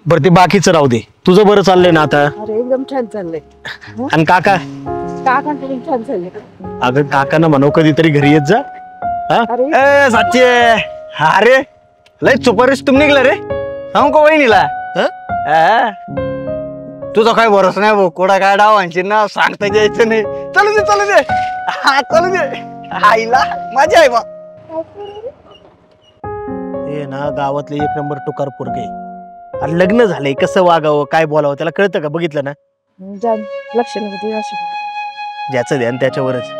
बरं ते बाकीचं राहू दे, तुझं बरं चाललंय ना आता? अरे एकदम छान चाललंय. आणि काका? काका एकदम छान चाललंय. अगं काकांना म्हणव कधीतरी घरी येत जा. अरे साचे अरे लय सुपरस्टार तुम निघला रे. सांगू का वहिनीला? तुझा काय भरोसा नाही भाऊ, कोडा काय डावांची ना सांगता यायचं नाही. चलू दे चलू दे, हा चलू दे. आईला मजा आहे बा. हे ना गावातले एक नंबर टुकार पोरगे. अरे लग्न झालंय, कसं वागावं काय बोलावं त्याला कळतं का? बघितलं ना, लक्ष नव्हतं अशी. ज्याचं ध्यान त्याच्यावरच.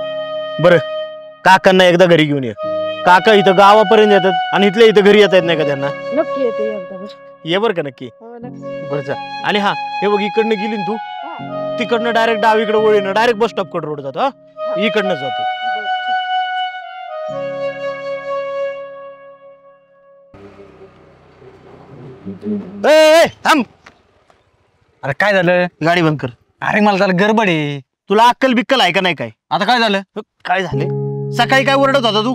बरं काकांना एकदा घरी घेऊन ये. काका इथं गावापर्यंत येतात आणि इथल्या इथं घरी येता येत नाही का त्यांना? नक्की येते एकदा. ये बरं का नक्की. हो नक्की. बरं जा. आणि हा हे बघ, इकडनं गेली ना तू, तिकडनं डायरेक्ट डावीकडे वळीनं डायरेक्ट बस स्टॉप कडे रोड जातो. हा इकडनं जातो. थांब. अरे काय झालं? गाडी बंद कर. अरे मला त्याला गडबड आहे. तुला अक्कल बिक्कल आहे का नाही? काय आता काय झालं? काय झाले? सकाळी काय ओरडत होता तू?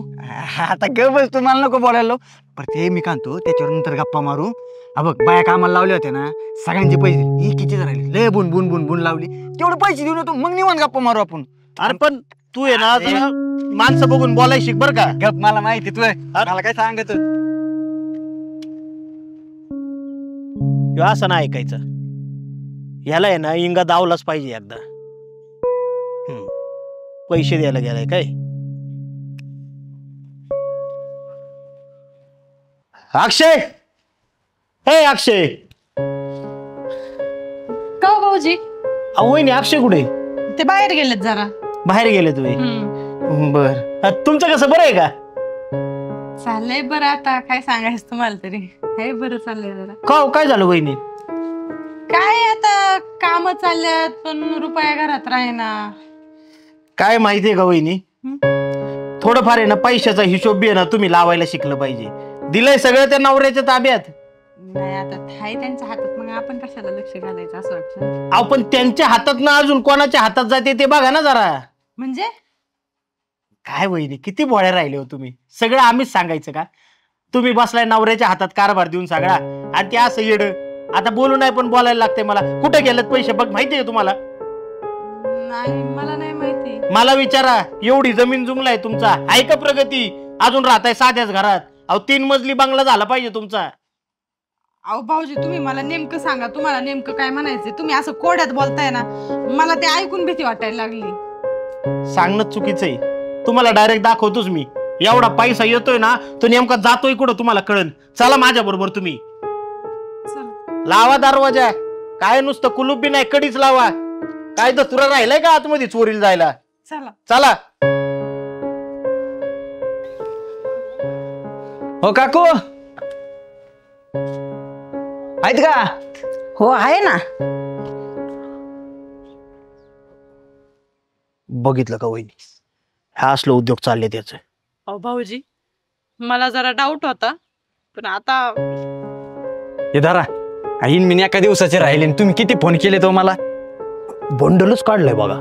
आता ग बस, तू मला नको बोलायला. पण ते मी कांतो त्याच्यावर नंतर गप्पा मारू. बघ बाया कामाला लावले होते ना, सगळ्यांचे पैसे किती राहिले, लय बुन बुन बुन बुन लावली. तेवढे पैसे देऊन येतो, मग निवांत गप्पा मारू आपण. अरे पण तू आहे ना जरा माणसं बघून बोलाय शिक बर का. गप, मला माहिती तू मला काय सांगत. असं नाही ऐकायचं. ह्याला आहे ना इंगा दावलाच पाहिजे एकदा. पैसे द्यायला गेलाय काय? अक्षय, हे अक्षय. का हो भाऊजी? वहिनी अक्षय कुठे? ते बाहेर गेलेत जरा. बाहेर गेले तुम्ही? बर. तुमचं कसं बरं आहे का? चाललंय बरं. आता काय सांगायचं तुम्हाला तरी. हे बरं चाललंय जरा. का काय झालं वहिनी? काय आता काम चालल्यात पण रुपया घरात राहीना. काय माहितीये का वहिनी, थोडंफार आहे ना पैशाचा हिशोब बी आहे ना तुम्ही लावायला शिकलं पाहिजे. दिलंय सगळं त्या नवऱ्याच्या ताब्यात. नाही आता हाय त्यांच्या हातात, मग आपण कशाला लक्ष घालायचं असं वाटतं. अहो पण त्यांच्या हातात ना अजून कोणाच्या हातात जाते ते बघा ना जरा. म्हणजे काय वहिनी किती बोळ्या राहिले हो तुम्ही. सगळं आम्हीच सांगायचं का? तुम्ही बसलाय नवऱ्याच्या हातात कारभार देऊन सगळा, आणि ते असं येड. आता बोलू नाही पण बोलायला लागते मला. कुठे गेलेत पैसे बघ, माहितीये तुम्हाला? नाही मला नाही माहिती. मला विचारा, एवढी जमीन जुमलाय तुमचा, आहे का प्रगती? अजून राहताय साध्याच घरात. अहो 3 मजली बंगला झाला पाहिजे तुमचा. अहो भाऊजी तुम्ही मला नेमकं सांगा, तुम्हाला नेमकं काय म्हणायचंय? तुम्ही असं कोड्यात बोलताय ना, मला ते ऐकून भीती वाटायला लागली. सांगणं चुकीचं आहे. तुम्हाला डायरेक्ट दाखवतोच मी. एवढा पैसा येतोय ना, तो नेमका जातोय कुठं तुम्हाला कळन. चला माझ्या बरोबर तुम्ही. लावा दरवाजा. काय नुसतं कुलूप बी नाही, कडीच लावा. काय तुला राहिलाय का आतमध्ये चोरीला जायला? चला चला. हो काकू आहेत का? हो आहे ना. बघितलं का वहिनी, हा असलं उद्योग चालले त्याच. अहो भाऊजी मला जरा डाऊट होता, पण आता हे धरा. आईन मी एका दिवसाचे राहिले, तुम्ही किती फोन केले तो मला. बंडलच काढलंय बघा.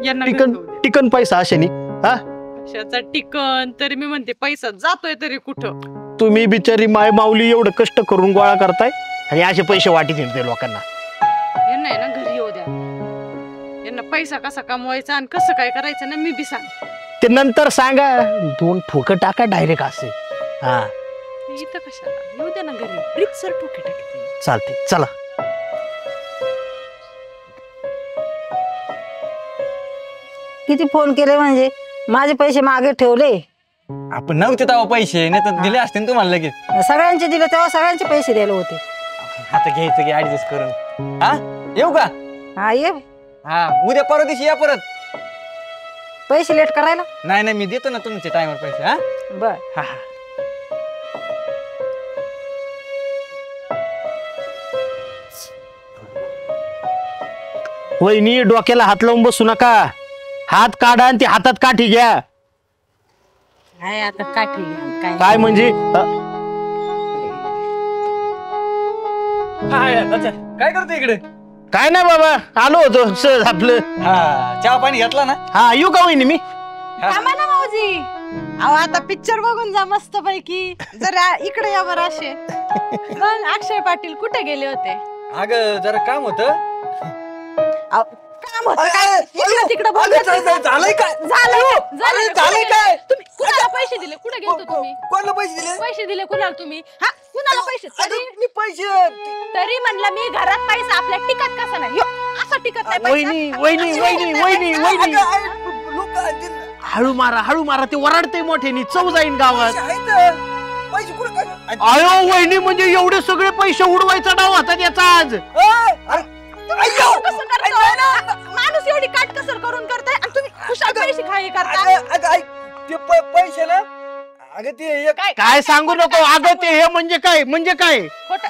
यांना टिकन पैसा अशाने. हा कशाचा टिकन? तरी मी म्हणते पैसा जातोय तरी कुठं. तुम्ही बिचारी माय माऊली एवढं कष्ट करून गोळा करताय आणि असे पैसे वाटीत येते लोकांना. यांना आहे ना घरी येऊ द्या. यांना पैसा कसा कमवायचा आणि कसं काय करायचं ना मी बी सांग. ते नंतर सांगा. 2 ठोकं टाका डायरेक्ट असे. हा इथं कशाला येऊ द्या ना घरी. रिक्सर ठोके टाकते. चालते. चला. किती फोन केले म्हणजे? माझे पैसे मागे ठेवले. आपण नव्हते तेव्हा पैसे, नाही तर दिले असते ना तुम्हाला लगेच. सगळ्यांचे दिले तेव्हा सगळ्यांचे पैसे द्यायला होते. आता घ्यायचं की ऍडजस्ट करून. हा येऊ का? हा ये. हा उद्या परवा दिवशी या परत. पैसे लेट करायला? नाही नाही मी देतो ना तुमचे टाइमवर पैसे. हा बर. हा वहिनी डोक्याला हात लावून बसू नका. हात काढा आणि ते हातात काठी घ्या. काय आता काठी काय काय म्हणजे? काय करतो इकडे? काय नाही बाबा, आलो होतो सहज आपलं. हा चहा पाणी घेतला ना? हा येऊ का वहिनी मी? थांबा ना भाऊजी. अहो आता पिक्चर बघून जा मस्त पैकी. जरा इकडे या बरं असे. मग अक्षय पाटील कुठे गेले होते? अगं जरा काम होतं. काम होतं काय? इकडं तिकडं बोलत होते. झालंय काय? झालंय काय? तुम्ही कुणाला पैसे दिले? कुठे गेलतो तुम्ही? कोणाला पैसे दिले? पैसे दिले कुणाला तुम्ही? हा कुणाला पैसे? अगं, मी पैसे तरी म्हणलं मी घरात पैसा आपल्या टिकत कसा नाही? असा टिकत नाही पैसा. वहिनी वहिनी वहिनी वहिनी वहिनी हळू मारा ते वराडते मोठ्यानी, चव जाईन गावात. पैसे कुठे काय? अयो वहिनी, म्हणजे एवढे सगळे पैसे उडवायचा डाव होता याचा आज. कसं करतो? माणूस एवढी काटकसर करून करताय आणि तुम्ही खुशाल पैसे खाई करताय. ते पैसे ना, अगं ते काय सांगू नको. अगं ते हे म्हणजे काय खोटं.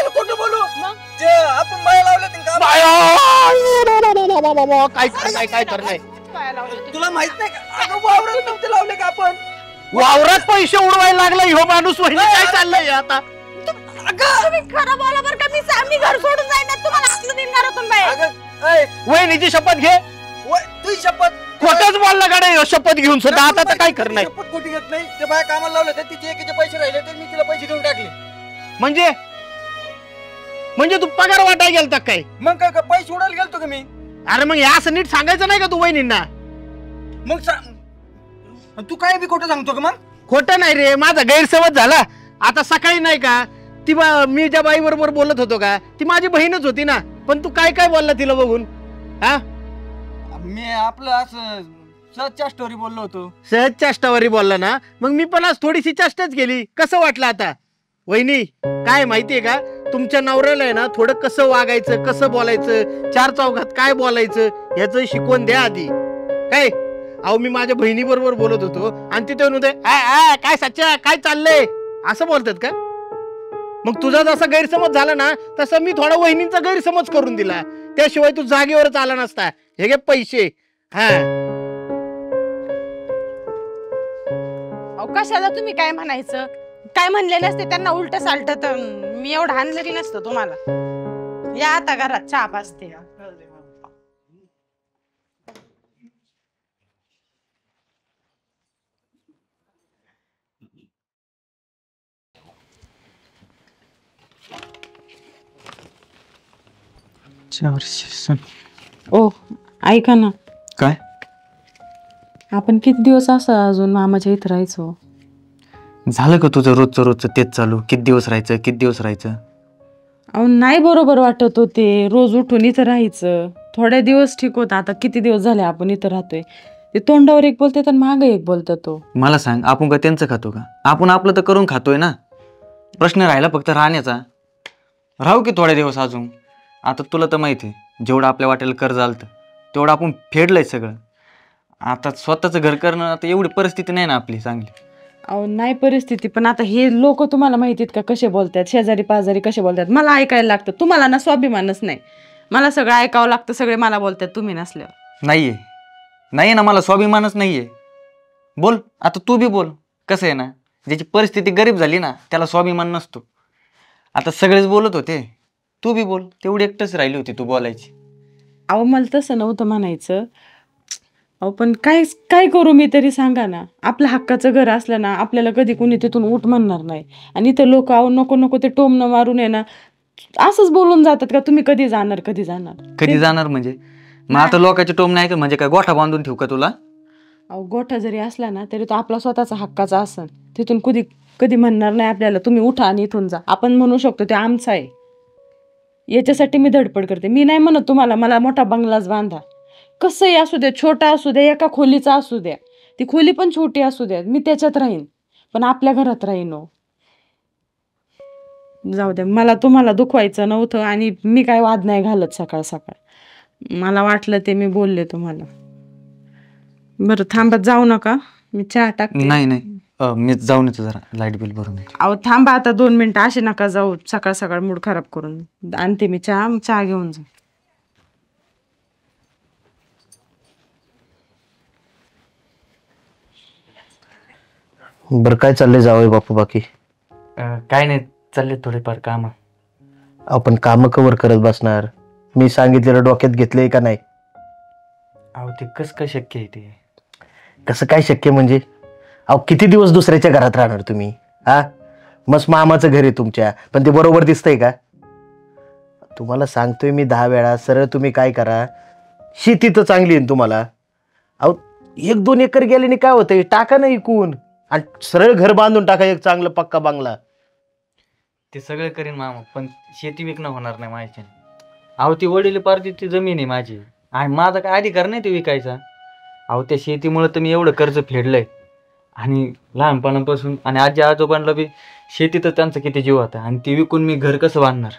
खोटं बोलू. मग? ते आपण बाया लावल्या ते काम. काय करणार पाया लावले तुम्ही. तुला माहित नाही का? अगं वावरात नव्हते लावले का आपण? वावरात पैसे उडवायला लागला ह्यो माणूस. वहिनी काय चाललंय आता? तुम्ही खरं बोला बरं का? मी घर सोडून जाईन ना, तुम्हाला हाकलून देईन घरातून बाहेर. अगं ऐ, वहिनीची शपथ घे. तुझी शपथ. खोटच बोलला गाडे शपथ घेऊन सुद्धा. आता तर काय करणार? शपथ खोटी घेत नाही. ते बाया कामाला लावले तर तिचे एकीचे पैसे राहिले तर मी तिला पैसे देऊन टाकले. म्हणजे तू पगार वाटाय गेलता काय? मग काय पैसे उडायला गेलतो का मी? अरे मग हे असं नीट सांगायचं नाही का तू वहिनींना? मग तू काय बी खोटं सांगतो का मग? खोटं नाही रे, माझा गैरसमज झाला. आता सकाळी नाही का मी ज्या बाई बरोबर बोलत होतो का, ती माझी बहीणच होती ना. पण तू काय बोलला तिला बघून? हा, मी आपलं असं सहजच्या स्टोरी बोललो होतो. सहज चेष्टावरी बोलला ना. मग मी पण आज थोडीशी चेष्टाच केली. कसं वाटलं आता? वहिनी काय माहितीये का, तुमच्या नवऱ्याला आहे ना थोडं कसं वागायचं, कसं बोलायचं, चार चौघात काय बोलायचं याचं शिकवण द्या आधी. काय अहो, मी माझ्या बहिणी बरोबर बोलत होतो आणि तिथे होते काय सच्चा काय चाललंय असं बोलतात का? मग तुझा जसा गैरसमज झाला ना तसं मी थोडा वहिनींचा गैरसमज करून दिला. त्याशिवाय तू जागेवरच आला नसता. हे घे पैसे. हा, कशाला तुम्ही काय म्हणायचं? काय म्हणले नसते त्यांना उलट सालट तर मी एवढं हाणलं बी नसतं तुम्हाला. या आता घरात चहा पाजते. ओ ऐका ना, काय आपण किती दिवस असं अजून मामाच्या इथं राहायचो? झालं का तुझं रोजचं तेच चालू? किती दिवस राहायचं? अहो नाही बरोबर वाटत होते रोज उठून इथं राहायचं. थोड्या दिवस ठीक होतं, आता किती दिवस झाले आपण इथं राहतोय. ते तोंडावर एक बोलते तर मागं एक बोलतात. तो मला सांग, आपण का त्यांचं खातो का? आपण आपलं तर करून खातोय ना. प्रश्न राहिला फक्त राहण्याचा. राहू की थोडे दिवस अजून. आता तुला तर माहिती आहे, जेवढं आपल्या वाट्याला कर्ज आलतं तेवढं आपण फेडलंय सगळं. आता स्वतःचं घर करणं, आता एवढी परिस्थिती नाही ना आपली चांगली. अहो नाही परिस्थिती, पण आता हे लोक तुम्हाला माहितीत का कसे बोलतात, शेजारी पाजारी कसे बोलतात. मला ऐकायला लागतं. तुम्हाला ना स्वाभिमानच नाही. मला सगळं ऐकावं लागतं. सगळे मला बोलतात तुम्ही नसल्यावर. नाही ना, मला स्वाभिमानच नाहीये. बोल आता, तू बी बोल. कसं आहे ना, ज्याची परिस्थिती गरीब झाली ना त्याला स्वाभिमान नसतो. आता सगळेच बोलत होते, तू बी बोल. तेवढी एकटंच राहिली होती तू बोलायची. अहो मला तसं नव्हतं म्हणायचं. अहो पण काय करू मी तरी सांगा ना. आपलं हक्काचं घर असलं ना आपल्याला कधी कुणी तिथून उठ म्हणणार नाही. आणि इथं लोक अहो नको ते टोमणं मारून आहे ना असंच बोलून जातात का तुम्ही कधी जाणार म्हणजे मग आता लोकांचे टोम नाही का? म्हणजे काय गोठा बांधून ठेवू का तुला? अहो गोठा जरी असला ना तरी तो आपला स्वतःचा हक्काचा असन. तिथून कधी म्हणणार नाही आपल्याला तुम्ही उठा आणि इथून जा. आपण म्हणू शकतो ते आमचं आहे. याच्यासाठी मी धडपड करते. मी नाही म्हणत तुम्हाला मला मोठा बंगलाच बांधा. कसंही असू द्या, छोटा असू द्या, एका खोलीचा असू द्या, ती खोली पण छोटी असू द्या, मी त्याच्यात राहीन, पण आपल्या घरात राहीन. जाऊ द्या, मला तुम्हाला दुखवायचं नव्हतं आणि मी काय वाद नाही घालत सकाळ सकाळ. मला वाटलं ते मी बोलले तुम्हाला. बरं थांबत जाऊ नका, मी चहा टाकते. नाही मी जाऊन येतो, जरा लाईट बिल भरून येतो. अहो थांबा आता 2 मिनिटं, असे नका जाऊ सकाळ सकाळ मूड खराब करून. आणते मी चहा घेऊन जा. बरं काय चाललंय जावई बापू? बाकी काय नाही, चालले थोडेफार काम. आपण काम कवर करत बसणार? मी सांगितलेलं डोक्यात घेतलंय का नाही? अहो ते कसं काय शक्य आहे? ते कसं काय शक्य म्हणजे? अहो किती दिवस दुसऱ्याच्या घरात राहणार तुम्ही? हा, मस्त मामाचं घर आहे तुमच्या, पण ते बरोबर दिसतंय का? तुम्हाला सांगतोय मी 10 वेळा, सरळ तुम्ही काय करा, शेती तर चांगली आहे तुम्हाला. अहो 1-2 एकर गेल्याने काय होतंय, टाका ना इकून आणि सरळ घर बांधून टाका, एक चांगलं पक्का बंगला. ते सगळं करीन मामा, पण शेती विकणं होणार नाही माझ्याने. अहो ती वडील पारती ती जमीन आहे माझी आणि माझा काय अधिकार नाही ते विकायचा. अहो त्या शेतीमुळे तर मी एवढं कर्ज फेडलंय आणि लहानपणापासून, आणि आजी आजोबांना बी शेतीत त्यांचा किती जीव होता आणि ती विकून मी घर कसं बांधणार?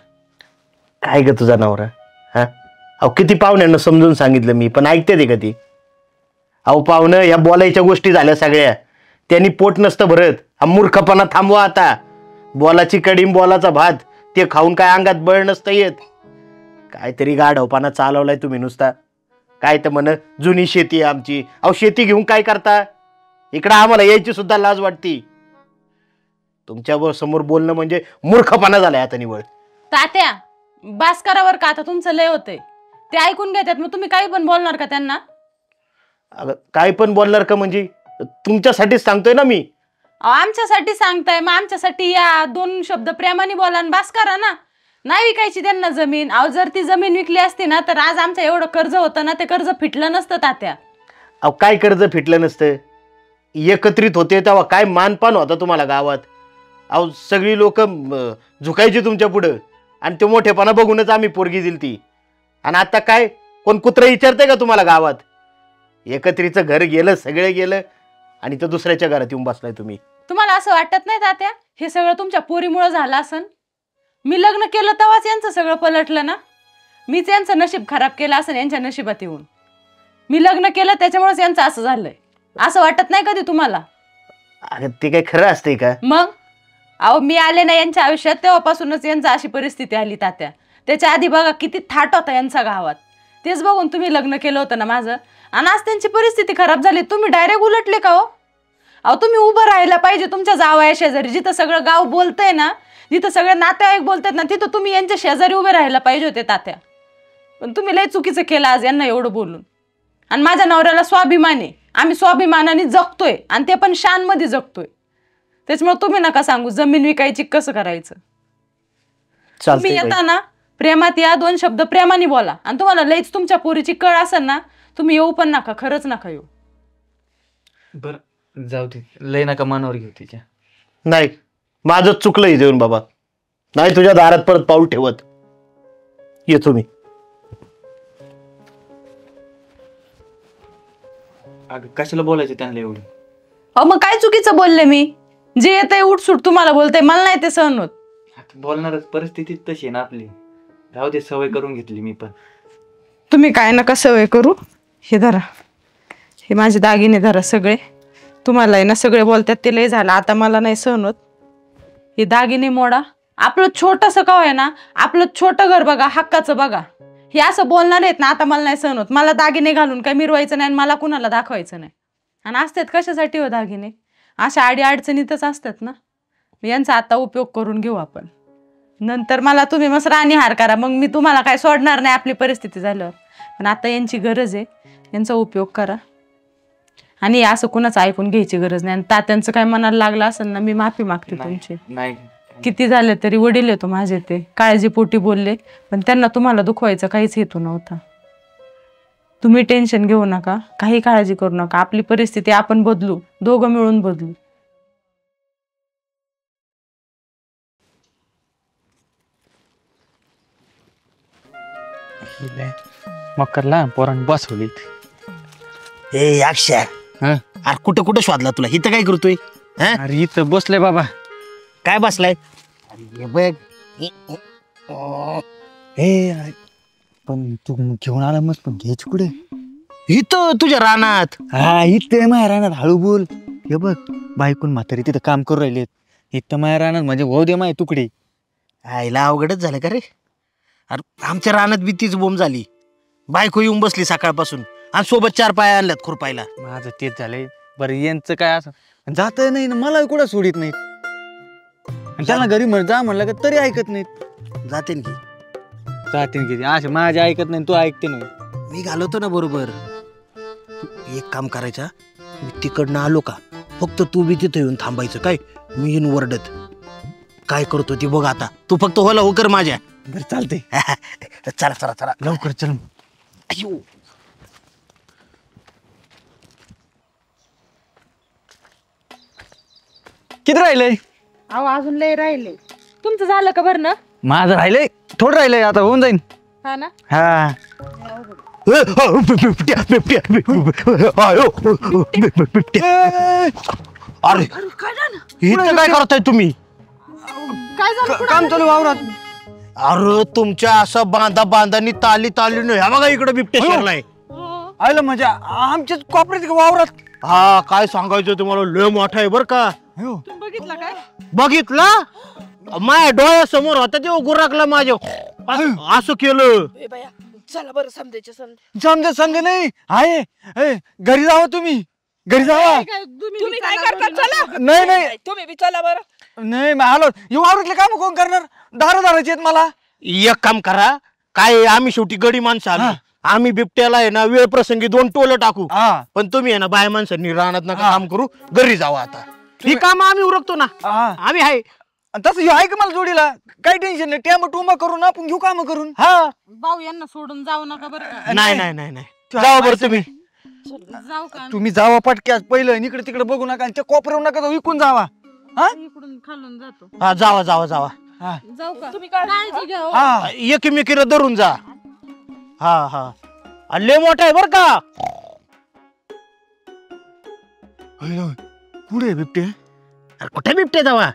काय ग तुझा नवरा? हा अहो किती पाहुण्यांना समजून सांगितलं मी, पण ऐकते ते का ती? अहो पाहुणं, या बोलायच्या गोष्टी झाल्या सगळ्या, त्यांनी पोट नसतं भरत. हा मूर्खपणा थांबवा आता. बोलाची कडी बोलाचा भात, ते खाऊन काय अंगात बळ नसतं येत. काहीतरी गाढवपणा चालवलाय तुम्ही नुसता. काय तर म्हण जुनी शेती आहे आमची. अहो शेती घेऊन काय करता? इकडं आम्हाला यायची सुद्धा लाज वाटती. तुमच्या समोर बोलणं म्हणजे मूर्खपणा झालाय आता निवळ. तात्या भास्करावर का आता तुमचं लय होतंय, ते ऐकून घेतात, मग तुम्ही काही पण बोलणार का त्यांना? अगं काय पण बोलणार का म्हणजे? तुमच्यासाठीच सांगतोय ना मी. आमच्यासाठी सांगताय, मग आमच्यासाठी या 2 शब्द प्रेमाने बोला आणि बास करा ना. नाही विकायची त्यांना जमीन. अहो जर ती जमीन विकली असती ना तर आज आमचं एवढं कर्ज होतं ना, ते कर्ज फिटलं नसतं तात्या. अहो काय कर्ज फिटलं नसतं? एकत्रित होते तेव्हा काय मानपान होता तुम्हाला गावात. अहो सगळी लोक झुकायची तुमच्या पुढं आणि ते मोठेपणा बघूनच आम्ही पोरगी दिली ती. आणि आता काय, कोण कुत्रं विचारतंय का तुम्हाला गावात? एकत्रीचं घर गेलं, सगळं गेलं आणि तर दुसऱ्याच्या घरात येऊन बसलाय तुम्ही. तुम्हाला असं वाटत नाही तात्या, हे सगळं तुमच्या पोरीमुळे झालं असन? मी लग्न केलं तेव्हाच यांचं सगळं पलटलं ना. मीच यांचं नशीब खराब केलं असं यांच्या नशिबात येऊन. मी लग्न केलं त्याच्यामुळेच यांचं असं झालंय. असं वाटत नाही कधी तुम्हाला? अगं ते काय खरं असतंय का? मग अहो मी आले ना यांच्या आयुष्यात तेव्हापासूनच यांची अशी परिस्थिती आली तात्या. त्याच्या आधी बघा किती थाट होता यांचा गावात. तेच बघून तुम्ही लग्न केलं होतं ना माझं, आणि आज त्यांची परिस्थिती खराब झाली. तुम्ही डायरेक्ट उलटले का हो? अहो तुम्ही उभं राहायला पाहिजे तुमच्या जावया शेजारी. जिथं सगळं गाव बोलतंय ना, जिथं सगळे नातेवाईक बोलतात ना, तिथं तुम्ही यांच्या शेजारी उभे राहायला पाहिजे होते तात्या. पण तुम्ही लय चुकीचं केलं आज यांना एवढं बोलून. आणि माझ्या नवऱ्याला स्वाभिमान आहे, आम्ही स्वाभिमानाने जगतोय आणि ते पण शानमध्ये जगतोय. त्याच्यामुळे तुम्ही नका सांगू जमीन विकायची कसं करायचं. तुम्ही येता ना प्रेमात या, 2 शब्द प्रेमाने बोला. आणि तुम्हाला लईच तुमच्या पोरीची कळ असेल ना, तुम्ही येऊ पण नका, खरंच नका येऊ. बरं जाऊ दे, लय नका मनावर घेऊ तिच्या. नाही, माझंच चुकलं इथे येऊन बाबा. नाही तुझ्या दारात परत पाऊल ठेवत. येतो मी. अगं कशाला बोलायचं त्यांना एवढं? अहो मग काय चुकीचं बोलले मी? जे येतंय उठसूट तुम्हाला बोलतंय, मला नाही ते सहन होत. बोलणारच, परिस्थिती तशी आहे ना आपली. राहू दे, सवय करून घेतली मी पण. तुम्ही काय नका सवय करू. हे धरा, हे माझे दागिने धरा सगळे. तुम्हाला आहे ना सगळे बोलतात ते लय झालं, आता मला नाही सहन होत. हे दागिने मोडा. आपलं छोटंसं का आहे ना, आपलं छोटं घर बघा, हक्काचं बघा. हे असं बोलणार आहेत ना, आता मला नाही सहन होत. मला दागिने घालून काय मिरवायचं नाही आणि मला कुणाला दाखवायचं नाही. आणि असतात कशासाठी हो दागिने? अशा अडचणीतच असतात ना. यांचा आता उपयोग करून घेऊ आपण. नंतर मला तुम्ही मस्त राणीहार करा, मग मी तुम्हाला काय सोडणार नाही आपली परिस्थिती झाल्यावर. पण आता यांची गरज आहे, यांचा उपयोग करा. आणि असं कुणाचं ऐकून घ्यायची गरज नाही. आणि तात्यांचं काय मनाला लागलं असेल ना, मी माफी मागते तुमची. नाही किती झाले तरी वडील येतो माझे, ते काळजीपोटी बोलले, पण त्यांना तुम्हाला दुखवायचा काहीच हेतू नव्हता. तुम्ही टेन्शन घेऊ नका, काही काळजी करू नका. आपली परिस्थिती आपण बदलू, दोघं मिळून बदलू. मकरला पोरांनी बसवली. ए अक्षय, हं? अरे कुठं कुठं शोधला तुला? इथं काय करतोय? हा? अरे इथं बसले बाबा. काय बसलाय? अरे बघ, हे पण तू घेऊन आला मग, पण घ्यायची कुठे? इथं तुझ्या रानात. हा इथं माया रानात, हळू बोल. हे बघ बायकून म्हातारी तिथं काम करू राहिलेत. इथं माया रानात म्हणजे भाऊ दे माय तुकडे. आईला अवघडच झालं का रे? अरे आमच्या रानात बी तीच बोंब झाली. बायको येऊन बसली सकाळपासून आणि सोबत 4 पाया आणल्यात खुरपायला. माझं तेच झालंय. बरं यांचं काय असं जात नाही ना, मला कुठं सोडित नाहीत. आणि त्यांना घरी म्हण जा म्हणलं का तरी ऐकत नाहीत. जाते की जाते किती असे माझे ऐकत नाही, तू ऐकते नाही. मी घालवतो ना बरोबर. तू एक काम करायचा, मी तिकडनं आलो का फक्त तू बी तिथं येऊन थांबायचं. काय मी येऊन वरडत काय करतो ती बघ आता. तू फक्त होला हो कर माझ्या. बरं चालते. चला चला चला लवकर चल. अयो. किती राहिलंय? अहो अजून लय राहिले. तुमचं झालं का बरं ना? माझं राहिलंय, थोडं राहिलंय, आता होऊन जाईन. हा ना. हा बिबट्या बिबट्या अरे इथं काय करताय तुम्ही? काय झालं? काम चालू वावरात. अरे तुमच्या असं बांधा बांधानी ताली ताली ह्या बघा इकडे बिबट्या शिरलाय. आलं म्हणजे आमच्याच कॉपरेट वावरात. हा काय सांगायचं तुम्हाला, लय मोठा आहे बर का. हो. तुम्ही बघितलं काय? बघितला माझ्या डोळ्यासमोर होता ते गुराकला माझ्या. असं केलं. समजे नाही आहे. ए, घरी जावा तुम्ही, घरी जावा. तुम्ही काय करता? चला. नाही नाही तुम्ही बी चला बरं. नाही आलो. वावरातले काम कोण करणार? दाराचे आहेत मला. एक काम करा, काय आम्ही शेवटी गडी माणसं आलो. आम्ही बिबट्याला आहे ना वेळ प्रसंगी 2 टोलं टाकू. हा. पण तुम्ही आहे ना बाय माणसांनी रानात नका काम करू, घरी जावा आता. ही काम आम्ही उरकतो ना. हा. आम्ही आहे. तसं ह्यो आहे का मला जोडीला? काही टेन्शन नाही. टॅम टुंबा करून आपण घेऊ काम करून. हा भाऊ यांना सोडून जाऊ नका बरं का. नाही नाही नाही नाही जावा बरं तुम्ही. जाऊ का? तुम्ही जावा पटक्यात, पहिलं इकडे तिकडे बघू नका, आणि त्या कोपऱ्यावर नका जाऊ, विकून जावा. हा इकडून खालून जातो. हा जावा जावा जावा. हा. जाऊ का? तुम्ही काळजी घ्या. हो. हा. एकमेकीला धरून जा. हा हा लय मोठा आहे बर का. पुढे बिबटे. अरे कुठे बिबटे जावा.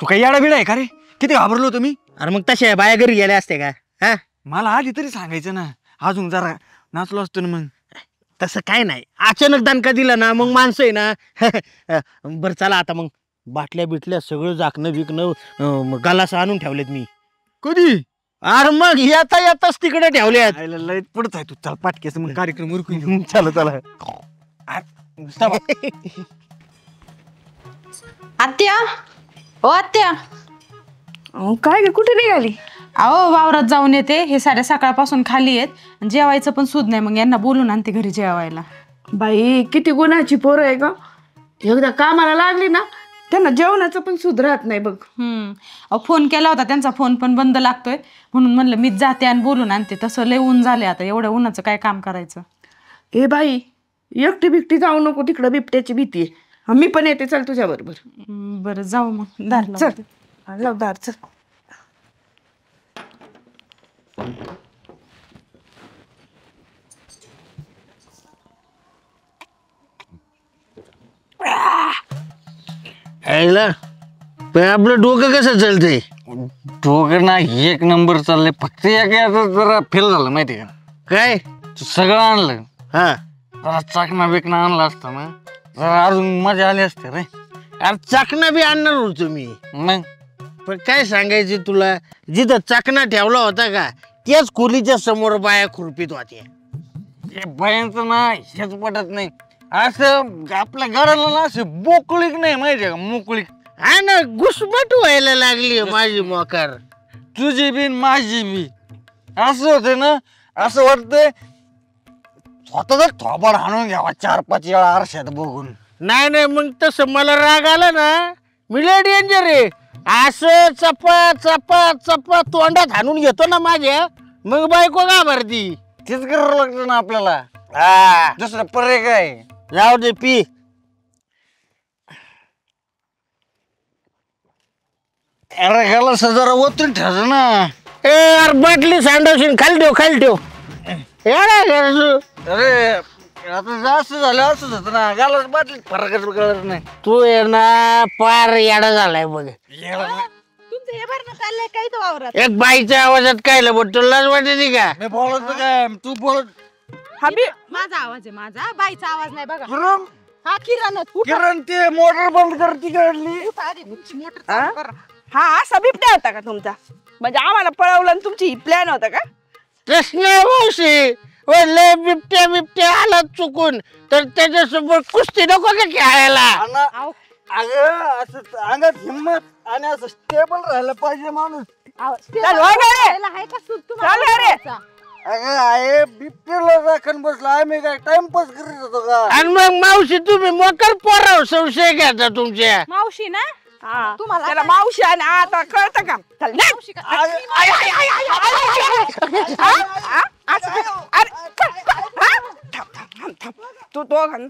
तू काही याडा बिडा आहे का रे? किती घाबरलो तुम्ही. अरे मग तशा बाया घरी गेल्या असते का. हा मला आधी तरी सांगायचं ना, अजून जरा नाचलो असतो ना मग. तसं काय नाही, अचानक दणका दिला ना मग माणसं आहे ना. बरं चला आता मग बाटल्या बिटल्या सगळं झाकणं बिकणं गलास आणून ठेवलेत मी. कधी? अरे मग येता येताच तिकडे ठेवल्यात. लय पुढच आहे तू. चल पाटकेस मग कार्यक्रम उरकून घेऊ. चला चला. आत्या ओ आत्या. काय ग, कुठे निघाली? अहो वावरात जाऊन येते. हे साऱ्या सकाळपासून खाली आहेत. जेवायचं पण सुद नाही. मग यांना बोलून आणते घरी जेवायला. बाई किती गुणाची पोरं आहे ग. एकदा कामाला लागली ना, त्यांना जेवणाचं पण सुध राहत नाही बघ. अहो फोन केला होता, त्यांचा फोन पण बंद लागतोय. म्हणून म्हणलं मीच जाते आणि बोलून आणते. तसं लय ऊन झाले आता. एवढ्या उन्हाचं काय काम करायचं. ए बाई, एकटी बिकटी जाऊ नको, तिकडं बिबट्याची भीती आहे. मी पण येते, चल तुझ्या बरोबर. बरं जाऊ मग. दार लावते. चल लवदार चल. आपलं डोकं कसं चालतंय. डोकं ना एक नंबर चाललंय. फक्त एक जरा फेल झालं माहिती का. काय. तू सगळं आणलं, हा जरा चाकणा बिकणा आणला असता ना, जरा अजून मजा आली असते रे. अरे चाकणा बी आणणार होतो मी. मग पण काय सांगायचे तुला, जिथं चाकणा ठेवला होता का त्याच खोलीच्या समोर बाया खुरपीत होत्या. हे बायांचं ना हेच पटत नाही. असं आपल्या घराला ना असं मोकळीक नाही माहिती का, मोकळीक. हा ना घुसमट व्हायला लागली माझी मोकार. तुझी बी माझी बी. असं होते ना, असं वाटतंय स्वतःच थोबाड हाणून घ्यावा 4-5 वेळा आरशात बघून. नाही नाही मग तसं मला राग आला ना, मी लय डेंजर आहे. असं चपा चपा चपा तोंडात हाणून घेतो ना माझ्या, मग बायको घाबरती. तेच करावं लागतं ना आपल्याला. हा दुसरं पर्याय काय. जाऊ दे पी. अरे घाला जरा ओतून ठेव ना. ए यार बाटली सांडवशील, खाली ठेव खाली ठेव. येडा गरजू. अरे आता जास्त झालं असंच होतं ना, गालाच बाटलीत फरकच कळत नाही. तू ये ना पार येडा झालाय बघ. तुमचं हे बरं ना चाललंय काय तो वावरात. एक बाईच्या आवाजात काय लबट तुला वाटते का. मी बोलत काय, तू बोलत. माझा आवाज आहे, माझा बाईचा आवाज नाही बघा. किरण, हा किरण किरण ते मोटर बंद कर तिकडली. हा असा बिबट्या होता का तुमचा? म्हणजे आम्हाला पळवलं आणि तुमची प्लॅन होता का? कृष्ण मावशी लय बिबट्या बिबट्या आला चुकून तर त्याच्यासोबत कुस्ती नको का खेळायला. अगं असं अंगात हिंमत आणि असं स्टेबल राहायला पाहिजे माणूस. चल होय ना रे. चल रे. अगं आहे बिबट्याला राखण बसला, आम्ही काय टाइमपास करीत होतो का. आणि मग मावशी तुम्ही मोकर पोराव संशय घ्यायचा तुमच्या. मावशी ना हा, तुम्हाला त्याला मावशी आणि आता कळतं का चल निघ. हा? हा? असं काय? अरे, हा? थांब, थांब, थांब, थांब. तू दोघांना